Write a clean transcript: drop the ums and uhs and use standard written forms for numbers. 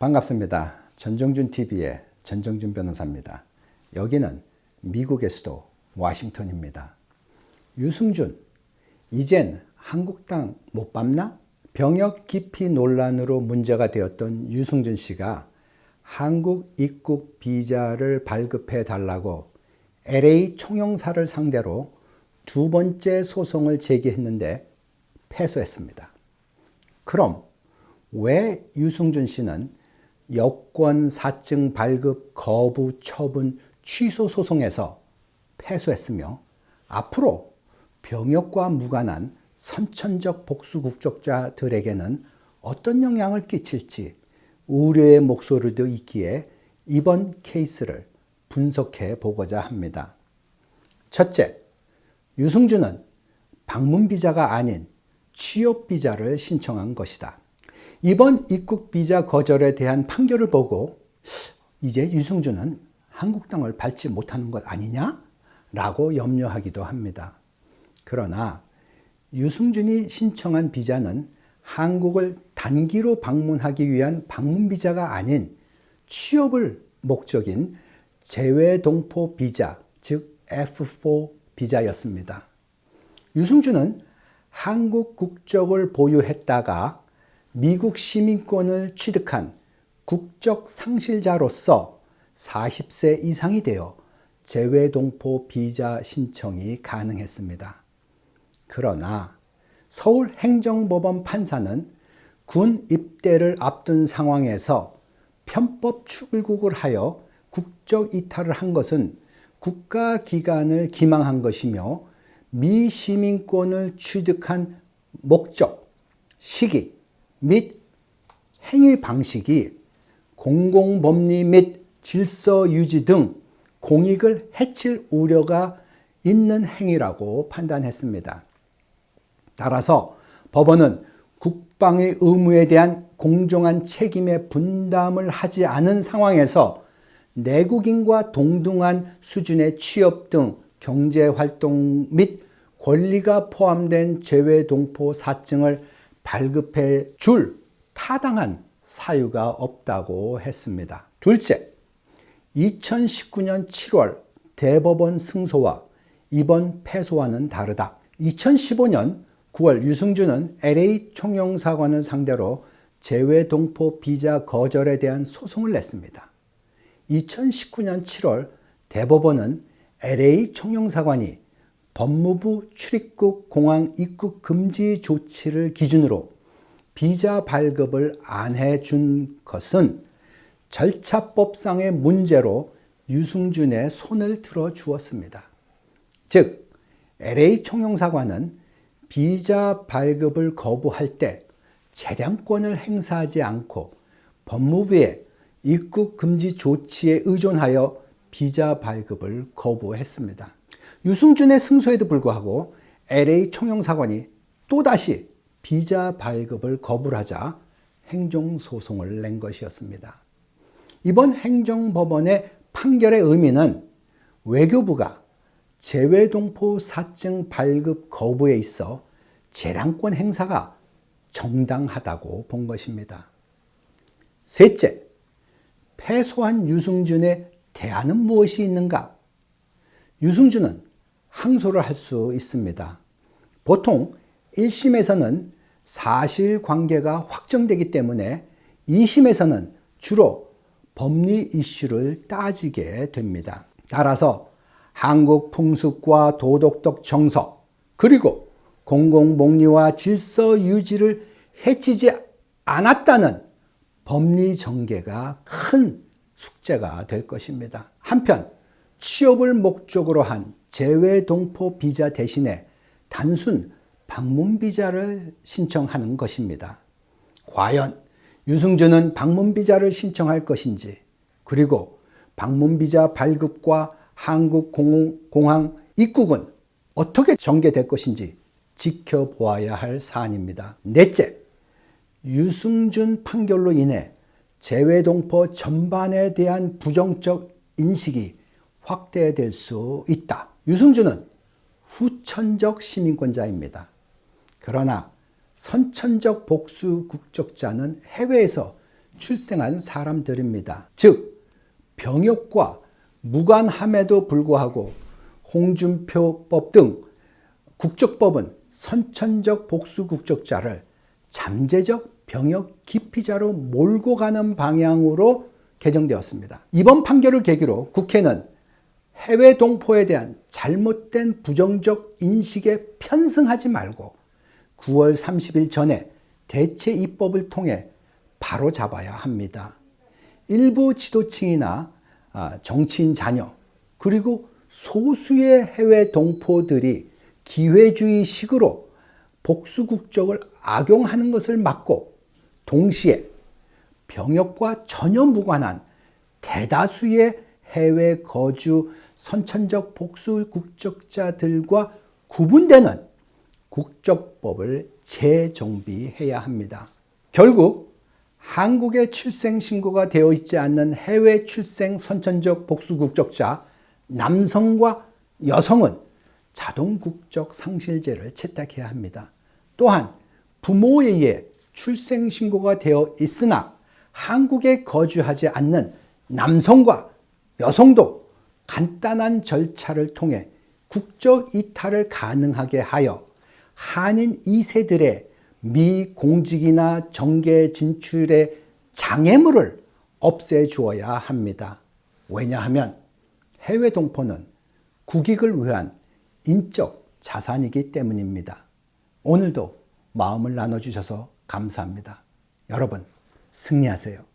반갑습니다. 전정준TV의 전정준 변호사입니다. 여기는 미국의 수도 워싱턴입니다. 유승준, 이젠 한국당 못 밟나? 병역 기피 논란으로 문제가 되었던 유승준 씨가 한국 입국 비자를 발급해 달라고 LA 총영사를 상대로 두 번째 소송을 제기했는데 패소했습니다. 그럼 왜 유승준 씨는 여권 사증 발급 거부 처분 취소 소송에서 패소했으며 앞으로 병역과 무관한 선천적 복수 국적자들에게는 어떤 영향을 끼칠지 우려의 목소리도 있기에 이번 케이스를 분석해 보고자 합니다. 첫째, 유승준은 방문 비자가 아닌 취업 비자를 신청한 것이다. 이번 입국 비자 거절에 대한 판결을 보고 이제 유승준은 한국 땅을 밟지 못하는 것 아니냐? 라고 염려하기도 합니다. 그러나 유승준이 신청한 비자는 한국을 단기로 방문하기 위한 방문 비자가 아닌 취업을 목적인 재외동포 비자, 즉 F4 비자였습니다. 유승준은 한국 국적을 보유했다가 미국 시민권을 취득한 국적 상실자로서 40세 이상이 되어 재외동포 비자 신청이 가능했습니다. 그러나 서울행정법원 판사는 군 입대를 앞둔 상황에서 편법 출국을 하여 국적 이탈을 한 것은 국가기관을 기망한 것이며 미시민권을 취득한 목적, 시기 및 행위 방식이 공공법리 및 질서 유지 등 공익을 해칠 우려가 있는 행위라고 판단했습니다. 따라서 법원은 국방의 의무에 대한 공정한 책임의 분담을 하지 않은 상황에서 내국인과 동등한 수준의 취업 등 경제활동 및 권리가 포함된 재외동포 사증을 발급해 줄 타당한 사유가 없다고 했습니다. 둘째, 2019년 7월 대법원 승소와 이번 패소와는 다르다. 2015년 9월 유승준은 LA 총영사관을 상대로 재외동포 비자 거절에 대한 소송을 냈습니다. 2019년 7월 대법원은 LA 총영사관이 법무부 출입국 공항 입국 금지 조치를 기준으로 비자 발급을 안 해준 것은 절차법상의 문제로 유승준의 손을 들어 주었습니다. 즉, LA 총영사관은 비자 발급을 거부할 때 재량권을 행사하지 않고 법무부의 입국 금지 조치에 의존하여 비자 발급을 거부했습니다. 유승준의 승소에도 불구하고 LA 총영사관이 또다시 비자 발급을 거부를 하자 행정소송을 낸 것이었습니다. 이번 행정법원의 판결의 의미는 외교부가 재외동포 사증 발급 거부에 있어 재량권 행사가 정당하다고 본 것입니다. 셋째, 패소한 유승준의 대안은 무엇이 있는가? 유승준은 항소를 할 수 있습니다. 보통 1심에서는 사실관계가 확정되기 때문에 2심에서는 주로 법리 이슈를 따지게 됩니다. 따라서 한국 풍습과 도덕적 정서 그리고 공공복리와 질서 유지를 해치지 않았다는 법리 전개가 큰 숙제가 될 것입니다. 한편 취업을 목적으로 한 재외동포 비자 대신에 단순 방문 비자를 신청하는 것입니다. 과연 유승준은 방문 비자를 신청할 것인지, 그리고 방문 비자 발급과 한국 공항 입국은 어떻게 전개될 것인지 지켜보아야 할 사안입니다. 넷째, 유승준 판결로 인해 재외동포 전반에 대한 부정적 인식이 확대될 수 있다. 유승준은 후천적 시민권자입니다. 그러나 선천적 복수 국적자는 해외에서 출생한 사람들입니다. 즉 병역과 무관함에도 불구하고 홍준표법 등 국적법은 선천적 복수 국적자를 잠재적 병역 기피자로 몰고 가는 방향으로 개정되었습니다. 이번 판결을 계기로 국회는 해외 동포에 대한 잘못된 부정적 인식에 편승하지 말고 9월 30일 전에 대체 입법을 통해 바로잡아야 합니다. 일부 지도층이나 정치인 자녀 그리고 소수의 해외 동포들이 기회주의식으로 복수국적을 악용하는 것을 막고 동시에 병역과 전혀 무관한 대다수의 해외 거주 선천적 복수 국적자들과 구분되는 국적법을 재정비해야 합니다. 결국 한국에 출생 신고가 되어 있지 않는 해외 출생 선천적 복수 국적자 남성과 여성은 자동 국적 상실제를 채택해야 합니다. 또한 부모에 의해 출생 신고가 되어 있으나 한국에 거주하지 않는 남성과 여성도 간단한 절차를 통해 국적 이탈을 가능하게 하여 한인 2세들의 미공직이나 정계 진출의 장애물을 없애주어야 합니다. 왜냐하면 해외 동포는 국익을 위한 인적 자산이기 때문입니다. 오늘도 마음을 나눠주셔서 감사합니다. 여러분, 승리하세요.